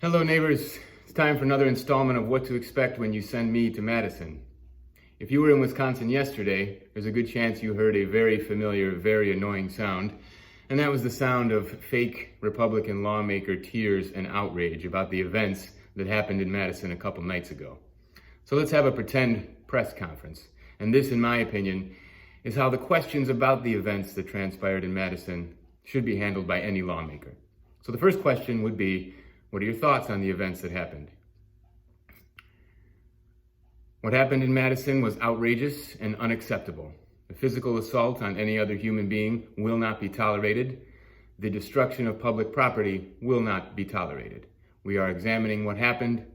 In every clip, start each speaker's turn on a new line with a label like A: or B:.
A: Hello neighbors, it's time for another installment of what to expect when you send me to Madison. If you were in Wisconsin yesterday, there's a good chance you heard a very familiar, very annoying sound, and that was the sound of fake Republican lawmaker tears and outrage about the events that happened in Madison a couple nights ago. So let's have a pretend press conference, and this, in my opinion, is how the questions about the events that transpired in Madison should be handled by any lawmaker. So the first question would be, what are your thoughts on the events that happened? What happened in Madison was outrageous and unacceptable. The physical assault on any other human being will not be tolerated. The destruction of public property will not be tolerated. We are examining what happened,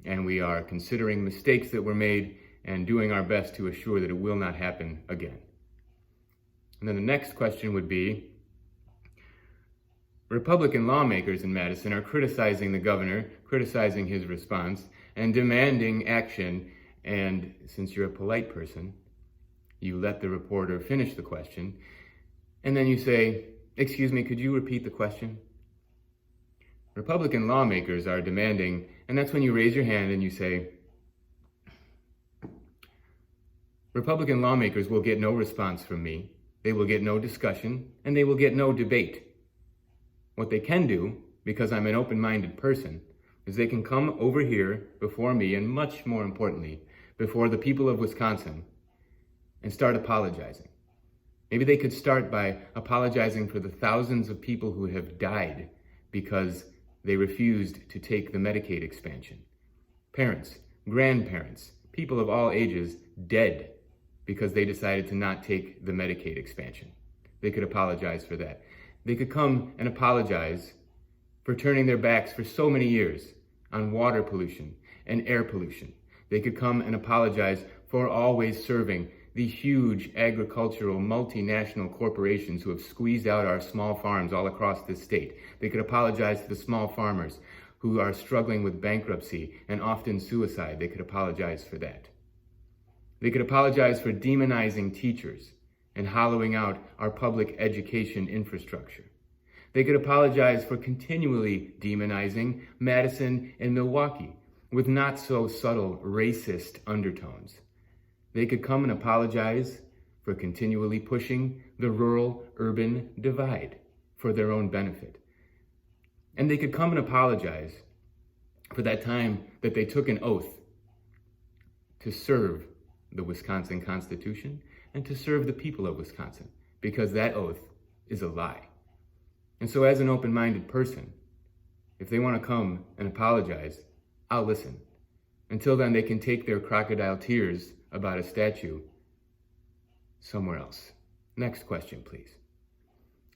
A: and we are considering mistakes that were made and doing our best to assure that it will not happen again. And then the next question would be, Republican lawmakers in Madison are criticizing the governor, criticizing his response, and demanding action. And since you're a polite person, you let the reporter finish the question, and then you say, "Excuse me, could you repeat the question?" Republican lawmakers are demanding, and that's when you raise your hand and you say, Republican lawmakers will get no response from me, they will get no discussion, and they will get no debate. What they can do, because I'm an open-minded person, is they can come over here before me, and much more importantly, before the people of Wisconsin, and start apologizing. Maybe they could start by apologizing for the thousands of people who have died because they refused to take the Medicaid expansion. Parents, grandparents, people of all ages dead because they decided to not take the Medicaid expansion. They could apologize for that. They could come and apologize for turning their backs for so many years on water pollution and air pollution. They could come and apologize for always serving the huge agricultural multinational corporations who have squeezed out our small farms all across this state. They could apologize to the small farmers who are struggling with bankruptcy and often suicide. They could apologize for that. They could apologize for demonizing teachers and hollowing out our public education infrastructure. They could apologize for continually demonizing Madison and Milwaukee with not so subtle racist undertones. They could come and apologize for continually pushing the rural-urban divide for their own benefit. And they could come and apologize for that time that they took an oath to serve the Wisconsin Constitution and to serve the people of Wisconsin, because that oath is a lie. And so as an open-minded person, if they want to come and apologize, I'll listen. Until then, they can take their crocodile tears about a statue somewhere else. Next question, please.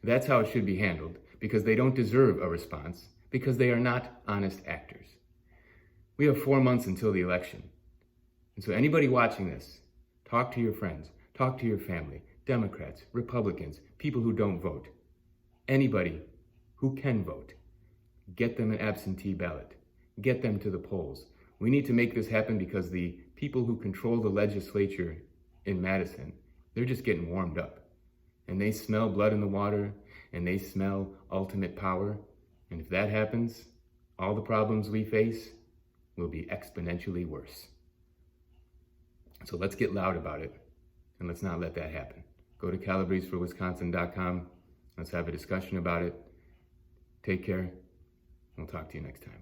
A: That's how it should be handled, because they don't deserve a response, because they are not honest actors. We have 4 months until the election. And so anybody watching this, talk to your friends, talk to your family, Democrats, Republicans, people who don't vote, anybody who can vote. Get them an absentee ballot. Get them to the polls. We need to make this happen because the people who control the legislature in Madison, they're just getting warmed up. And they smell blood in the water, and they smell ultimate power. And if that happens, all the problems we face will be exponentially worse. So let's get loud about it, and let's not let that happen. Go to calabreseforwisconsin.com. Let's have a discussion about it. Take care. We'll talk to you next time.